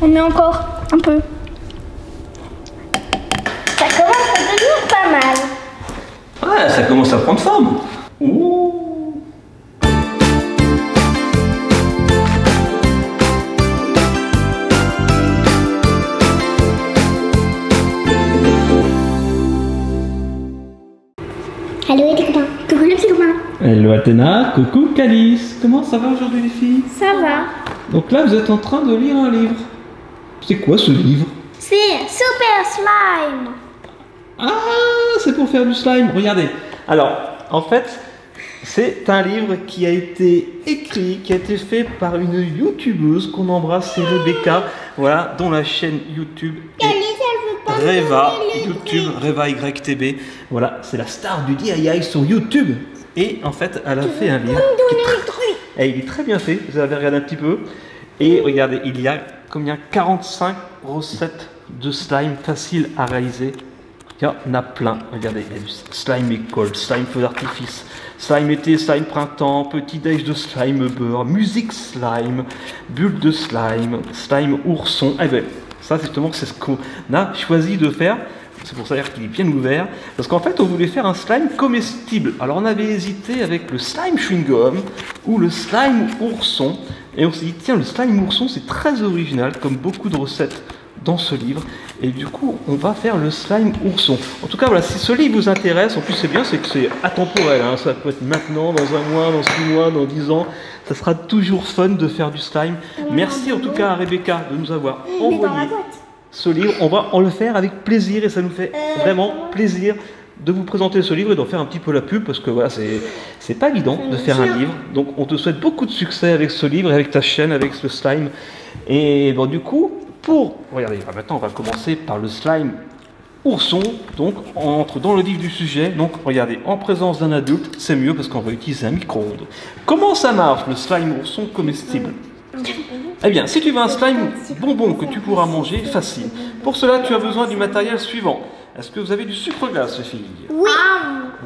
On met encore un peu. Ça commence à devenir pas mal. Ouais, ça commence à prendre forme. Ouh. Allô les copains. Coucou les petits copains. Hello Athéna, coucou Calice. Comment ça va aujourd'hui les filles? Ça va. Donc là vous êtes en train de lire un livre. C'est quoi ce livre? C'est Super Slime. Ah, c'est pour faire du slime. Regardez. Alors, en fait, c'est un livre qui a été écrit, qui a été fait par une youtubeuse qu'on embrasse, c'est Rebecca, voilà, dont la chaîne YouTube est Reva YouTube, Reva YTB. Voilà, c'est la star du DIY sur YouTube. Et en fait, elle a fait un livre. Et il est très bien fait. Vous avez regardé un petit peu. Et regardez, il y a combien 45 recettes de slime faciles à réaliser. Il y en a plein. Regardez, il y a du slime école, slime feu d'artifice, slime été, slime printemps, petit déj de slime beurre, musique slime, bulle de slime, slime ourson. Eh ben, ça justement, c'est ce qu'on a choisi de faire. C'est pour ça qu'il est bien ouvert. Parce qu'en fait, on voulait faire un slime comestible. Alors, on avait hésité avec le slime chewing-gum ou le slime ourson. Et on s'est dit, tiens, le slime ourson, c'est très original, comme beaucoup de recettes dans ce livre. Et du coup, on va faire le slime ourson. En tout cas, voilà, si ce livre vous intéresse, en plus, c'est bien, c'est que c'est atemporel. Hein. Ça peut être maintenant, dans un mois, dans 6 mois, dans 10 ans. Ça sera toujours fun de faire du slime. Merci en tout cas à Rebecca de nous avoir envoyé ce livre. On va en le faire avec plaisir et ça nous fait vraiment plaisir de vous présenter ce livre et d'en faire un petit peu la pub parce que voilà, c'est pas évident de faire un livre. Donc on te souhaite beaucoup de succès avec ce livre, avec ta chaîne, avec ce slime. Et bon, du coup, regardez, maintenant on va commencer par le slime ourson. Donc on entre dans le vif du sujet. Donc regardez, en présence d'un adulte, c'est mieux parce qu'on va utiliser un micro-ondes. Comment ça marche le slime ourson comestible? Eh bien, si tu veux un slime bonbon que tu pourras manger, facile. Pour cela, tu as besoin du matériel suivant. Est-ce que vous avez du sucre glace, les filles? Oui.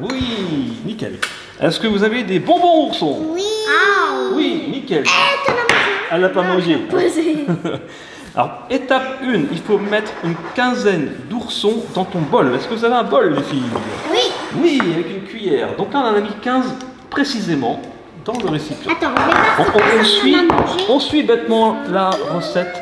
Oui, nickel. Est-ce que vous avez des bonbons oursons? Oui. Oui, nickel. Elle n'a pas mangé. Alors, étape 1, il faut mettre une quinzaine d'oursons dans ton bol. Est-ce que vous avez un bol, les filles? Oui. Oui, avec une cuillère. Donc là, on en a mis 15 précisément dans le récipient. Attends, on suit bêtement la recette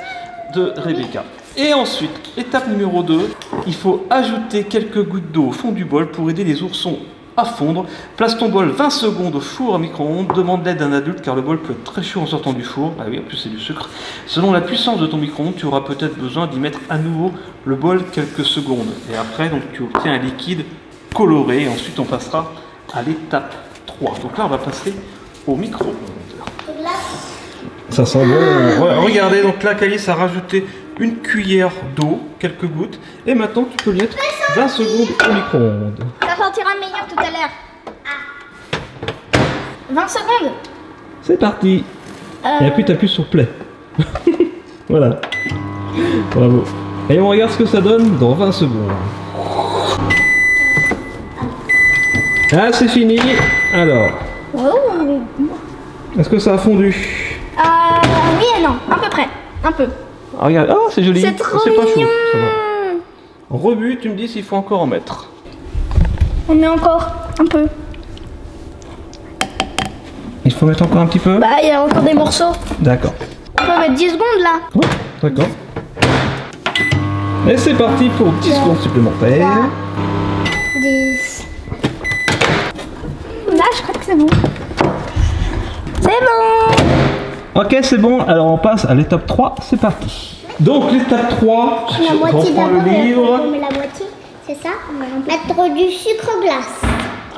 de Rebecca. Et ensuite, étape numéro 2, il faut ajouter quelques gouttes d'eau au fond du bol pour aider les oursons à fondre. Place ton bol 20 secondes au four à micro-ondes. Demande l'aide d'un adulte car le bol peut être très chaud en sortant du four. Ah oui, en plus c'est du sucre. Selon la puissance de ton micro-ondes, tu auras peut-être besoin d'y mettre à nouveau le bol quelques secondes. Et après, donc, tu obtiens un liquide coloré. Et ensuite, on passera à l'étape 3. Donc là, on va passer au micro-ondes. Ça sent bon. Regardez, donc là, Calice a rajouté une cuillère d'eau, quelques gouttes. Et maintenant, tu peux le mettre 20 secondes au micro-ondes. Ça sentira meilleur tout à l'heure. 20 secondes. C'est parti. Et puis, tu appuies sur play. Voilà. Bravo. Et on regarde ce que ça donne dans 20 secondes. Ah, c'est fini. Alors. Est-ce que ça a fondu? Oui et non, à peu près, un peu. Ah, regarde, oh, c'est joli. C'est trop pas mignon. chaud. Ça va. Rebut, tu me dis s'il faut encore en mettre. On met encore un peu. Il faut mettre encore un petit peu? Bah, il y a encore des morceaux. D'accord. On peut mettre 10 secondes là. Ouais, d'accord. Et c'est parti pour 10 secondes supplémentaires. 10. Là, je crois que c'est bon. C'est bon. Ok, c'est bon. Alors on passe à l'étape 3. C'est parti. Donc l'étape 3, La moitié on prend le d'abord, livre. on met la moitié, c'est ça? Mettre du sucre glace.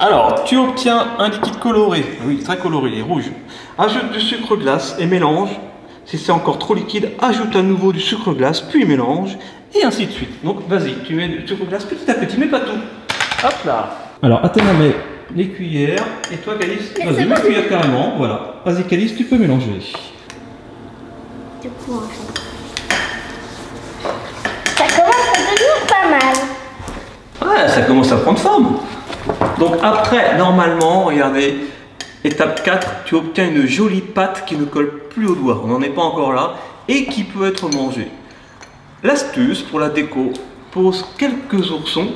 Alors, tu obtiens un liquide coloré. Oui, très coloré, il est rouge. Ajoute du sucre glace et mélange. Si c'est encore trop liquide, ajoute à nouveau du sucre glace, puis mélange. Et ainsi de suite. Donc vas-y, tu mets du sucre glace petit à petit, mais pas tout. Hop là. Alors, Athéna met les cuillères. Et toi, Calice, vas-y, mets les cuillères carrément. Voilà. Vas-y, Calice, tu peux mélanger. Du coup, en fait. Ça commence à devenir pas mal. Ouais, ça commence à prendre forme. Donc après, normalement, regardez, étape 4, tu obtiens une jolie pâte qui ne colle plus aux doigts. On n'en est pas encore là. Et qui peut être mangée. l'astuce pour la déco, pose quelques oursons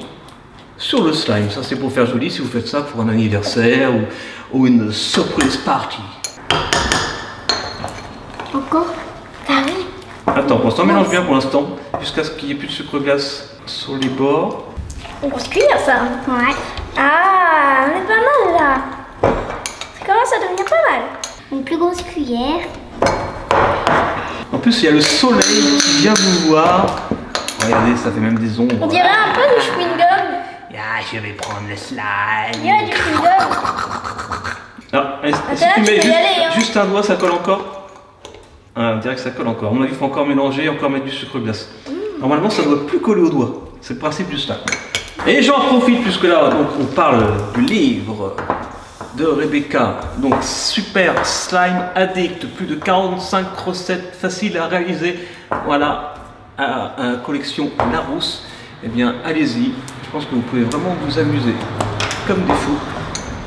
sur le slime. Ça c'est pour faire joli si vous faites ça pour un anniversaire ou une surprise party. Encore? Pareil. Attends, on s'en mélange bien pour l'instant, jusqu'à ce qu'il n'y ait plus de sucre glace sur les bords. Une grosse cuillère ça. Ouais. Ah, on est pas mal là. Ça commence à devenir pas mal. Une plus grosse cuillère. En plus, il y a le soleil qui vient vous voir. Regardez, ça fait même des ombres. On dirait un peu du chewing-gum. Ah, je vais prendre le Il slime. y a du chewing-gum. Ah, si là, tu tu mets peux y aller, hein. juste un doigt, ça colle encore. Ah, on dirait que ça colle encore. À mon avis, il faut encore mélanger, encore mettre du sucre glace. Normalement, ça ne doit plus coller au doigt. C'est le principe du slime. Et j'en profite, puisque là, donc, on parle du livre de Rebecca. Donc, super slime addict. Plus de 45 recettes faciles à réaliser. Voilà, à collection Larousse. Eh bien, allez-y. Je pense que vous pouvez vraiment vous amuser comme des fous.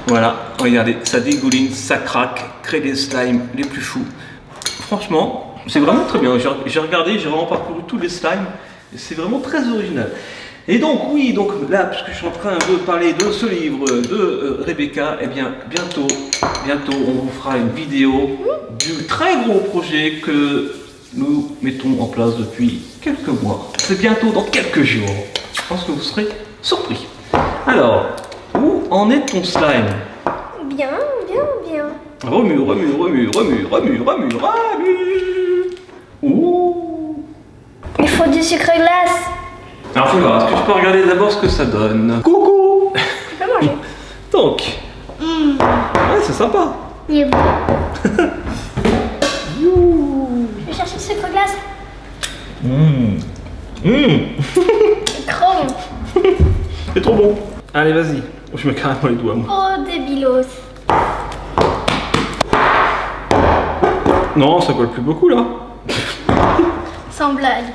Voilà, regardez, ça dégouline, ça craque, crée des slimes les plus fous. Franchement, c'est vraiment très bien. J'ai regardé, j'ai vraiment parcouru tous les slimes et c'est vraiment très original. Et donc, oui, donc là, puisque je suis en train de parler de ce livre de Rebecca, eh bien, bientôt, on vous fera une vidéo du très gros projet que nous mettons en place depuis quelques mois. C'est bientôt dans quelques jours. Je pense que vous serez surpris. Alors, où en est ton slime? Bien, bien, bien. Remue. Ouh. Il faut du sucre glace. Alors, faut voir, est-ce que tu peux regarder d'abord ce que ça donne? Coucou. Tu peux manger. Donc, ouais, c'est sympa. Il est bon. Je vais chercher le sucre glace. Chrome. C'est trop bon. Allez, vas-y. Je mets carrément les doigts, moi. Oh, débilos. Non, ça colle plus beaucoup, là. Sans blague.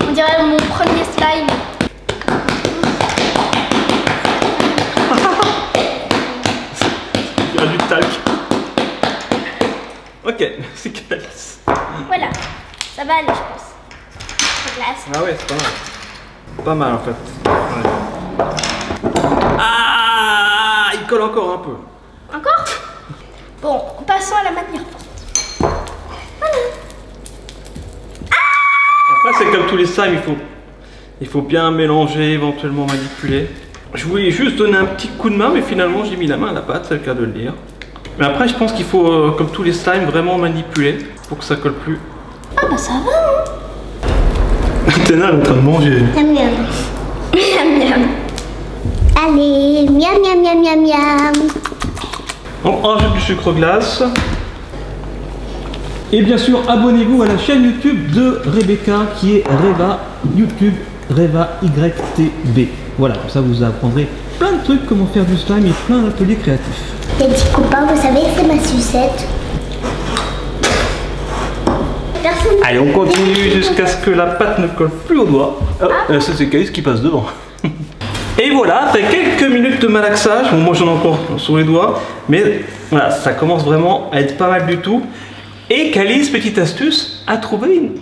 On dirait mon premier slime. Il y a du talc. Ok, c'est Calice. Voilà. Ça va aller, je pense. Sucre glace. Ah ouais, c'est pas mal. Pas mal, en fait. Ouais. Ah, il colle encore un peu. Encore? Bon, passons à la matière forte. Après, c'est comme tous les slimes, il faut bien mélanger, éventuellement manipuler. Je voulais juste donner un petit coup de main, mais finalement, j'ai mis la main à la pâte, c'est le cas de le dire. Mais après, je pense qu'il faut, comme tous les slimes, vraiment manipuler pour que ça colle plus. Ah bah ça va, hein. Athéna est en train de manger. Miam miam. Miam miam. Allez, miam miam miam miam miam. On rajoute du sucre glace. Et bien sûr, abonnez-vous à la chaîne YouTube de Rebecca qui est Reva YouTube, Reva YTB. Voilà, comme ça vous apprendrez plein de trucs, comment faire du slime et plein d'ateliers créatifs. Les petits copains, vous savez que c'est ma sucette. Personne. Allez, on continue jusqu'à ce que la pâte ne colle plus au doigt. Oh, ça c'est Calice qui passe devant. Et voilà, après quelques minutes de malaxage, bon, moi j'en ai encore sur les doigts, mais voilà, ça commence vraiment à être pas mal du tout. Et Calice, petite astuce, a trouvé une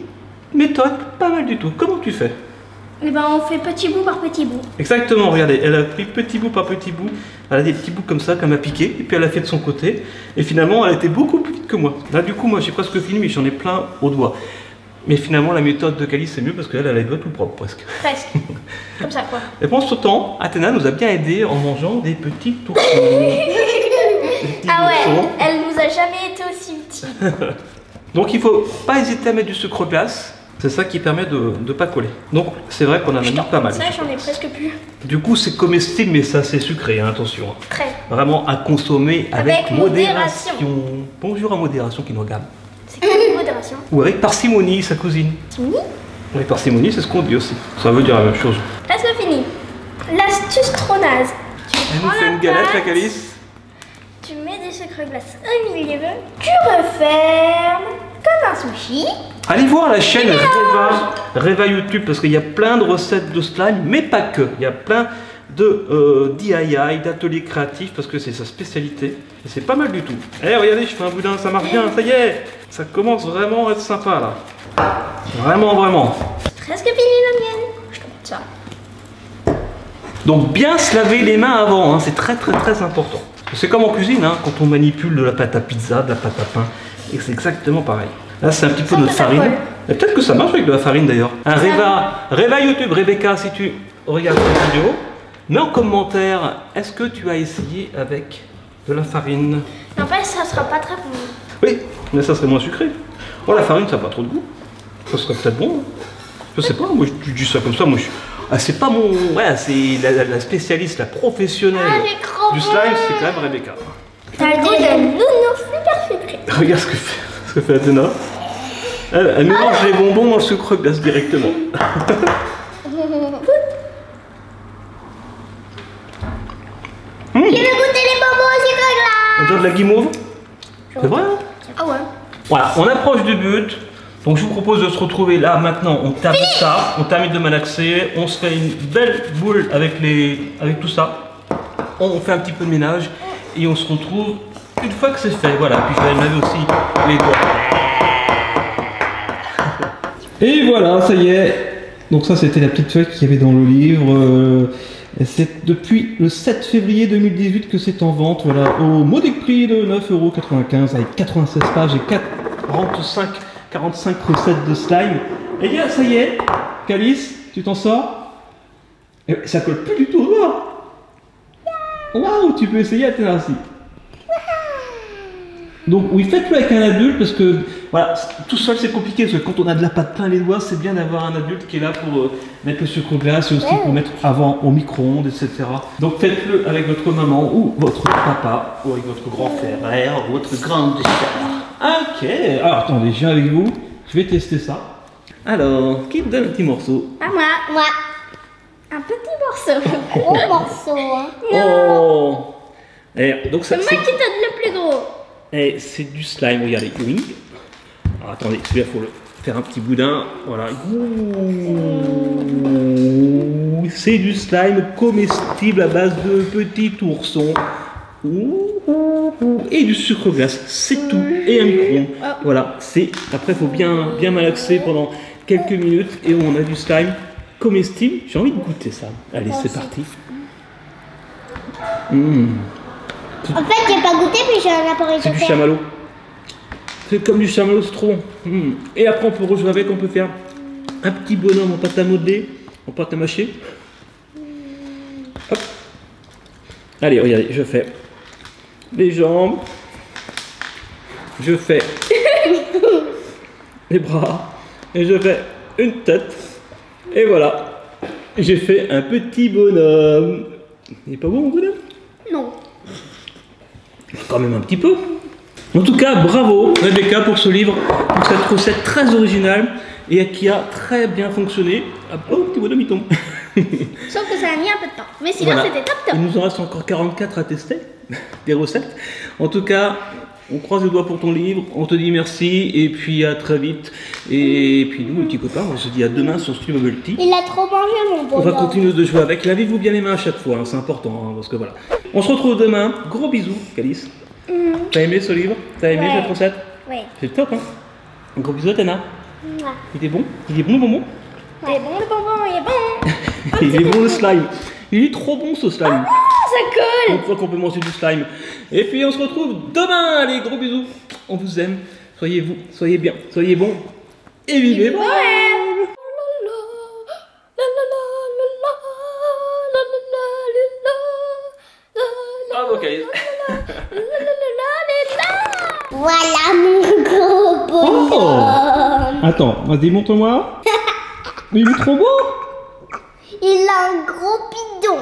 méthode pas mal du tout. Comment tu fais? Et ben on fait petit bout par petit bout. Exactement, regardez, elle a pris petit bout par petit bout, elle a des petits bouts comme ça, qu'elle m'a piqué, et puis elle a fait de son côté, et finalement elle était beaucoup plus vite que moi. Là du coup, moi j'ai presque fini, mais j'en ai plein au doigt. Mais finalement la méthode de Calice c'est mieux parce qu'elle a les doigts tout propres presque. Presque. Comme ça quoi. Et pendant ce temps, Athéna nous a bien aidé en mangeant des petits oursons. Ah ouais, elle nous a jamais été aussi utile. Donc il faut pas hésiter à mettre du sucre glace. C'est ça qui permet de ne pas coller. Donc c'est vrai qu'on en a mis pas mal. Ça j'en ai presque plus. Du coup c'est comestible mais ça c'est sucré, hein, attention. Très. Vraiment à consommer avec Avec modération. Bonjour à modération qui nous regarde. C'est quoi modération? Ou avec parcimonie, sa cousine. Fini? Avec parcimonie c'est ce qu'on dit aussi. Ça veut dire la même chose. Presque fini. L'astuce trop naze. Elle nous fait une galette la Calice. Tu mets du sucre glace au milieu. Tu refermes comme un sushi. Allez voir la chaîne Reva YouTube parce qu'il y a plein de recettes de slime, mais pas que. Il y a plein de DIY, d'ateliers créatifs parce que c'est sa spécialité et c'est pas mal du tout. Eh regardez, je fais un boudin, ça marche bien, ça y est. Ça commence vraiment à être sympa là. Vraiment, vraiment. presque fini la mienne. Je te montre ça. Donc bien se laver les mains avant, hein, c'est très important. C'est comme en cuisine, hein, quand on manipule de la pâte à pizza, de la pâte à pain, et c'est exactement pareil. Là c'est un petit peu notre farine. Et peut-être que ça marche avec de la farine d'ailleurs. Un Reva YouTube, Rebecca, si tu regardes cette vidéo, mets en commentaire, est-ce que tu as essayé avec de la farine? N'empêche, ça sera pas très bon. Oui, mais ça serait moins sucré. Oh, la farine, ça n'a pas trop de goût. Ça serait peut-être bon. Hein. Je sais pas, moi je dis ça comme ça, moi je... Ah, c'est pas mon... Ouais, c'est la spécialiste, la professionnelle du slime, c'est quand même Rebecca. T'as le goût de nounours super sucré. Regarde ce que fait Athéna. Elle mélange les bonbons dans le sucre glace directement. Je vais goûter les bonbons au sucre glace. On dirait de la guimauve. C'est vrai, hein? Ah ouais. Voilà, on approche du but. Donc je vous propose de se retrouver là maintenant, on termine ça, on termine de malaxer, on se fait une belle boule avec tout ça. On fait un petit peu de ménage et on se retrouve une fois que c'est fait. Voilà, puis je vais laver aussi les doigts. Et voilà, ça y est. Donc ça c'était la petite feuille qu'il y avait dans le livre. C'est depuis le 7 février 2018 que c'est en vente, voilà, au modique prix de 9,95 € avec 96 pages et 45 recettes de slime. Et bien, ça y est, Calice, tu t'en sors? Et ça colle plus du tout au doigt. Waouh, tu peux essayer à Athéna aussi. Donc oui, faites-le avec un adulte parce que voilà, tout seul c'est compliqué parce que quand on a de la pâte plein les doigts, c'est bien d'avoir un adulte qui est là pour mettre le sucre glace et aussi pour mettre avant au micro-ondes, etc. Donc faites-le avec votre maman ou votre papa ou avec votre grand frère ou votre grande sœur. Ok, alors attendez, je viens avec vous, je vais tester ça. Alors, qui me donne un petit morceau? Pas moi. Moi. Un petit morceau. Gros morceau. Hein. Oh. Et donc ça, C'est moi qui donne le plus gros. Et c'est du slime, regardez. Oui. Alors, attendez, celui-là, il faut le faire un petit boudin. Voilà. Ouh, c'est du slime comestible à base de petits oursons. Et du sucre glace, c'est tout. Et un micro-ondes. Voilà, c'est. Après, il faut bien malaxer pendant quelques minutes et on a du slime comestible. J'ai envie de goûter ça. Allez, c'est parti. En fait, j'ai pas goûté, puis j'ai un appareil de C'est du faire. chamallow. C'est comme du chamallow, c'est trop bon. Et après, on peut rejouer avec, on peut faire un petit bonhomme en pâte à modeler, en pâte à mâcher. Hop. Allez, regardez, je fais les jambes. Je fais les bras. Et je fais une tête. Et voilà. J'ai fait un petit bonhomme. Il est pas beau, mon bonhomme? Non. Quand même un petit peu. En tout cas, bravo Rebecca pour ce livre, pour cette recette très originale et qui a très bien fonctionné. Ah, oh, petit bonhomme il tombe. Sauf que ça a mis un peu de temps. Mais sinon, Voilà. c'était top top. Il nous en reste encore 44 à tester, des recettes. En tout cas, on croise les doigts pour ton livre, on te dit merci et puis à très vite. Et puis nous, les petits copains, on se dit à demain sur Stream Bubble Tea. Il a trop mangé, mon On va bonhomme. continuer de jouer avec. Lavez-vous bien les mains à chaque fois, hein, c'est important, hein, parce que voilà. On se retrouve demain. Gros bisous, Calice. T'as aimé ce livre? T'as aimé cette recette? Oui. C'est top, hein? Un gros bisou, Athéna. Mouah. Il est bon? Il est bon le bonbon? Il est bon le bonbon, il est bon. Il est bon le slime. Il est trop bon ce slime. Ça colle. On croit qu'on peut manger du slime. Et puis on se retrouve demain. Allez, gros bisous. On vous aime. Soyez vous, soyez bien, soyez bons. Et vivez bon. Bravo, Calice. Voilà mon gros bonhomme. Attends, vas-y, montre-moi. Mais il est trop beau. Il a un gros bidon.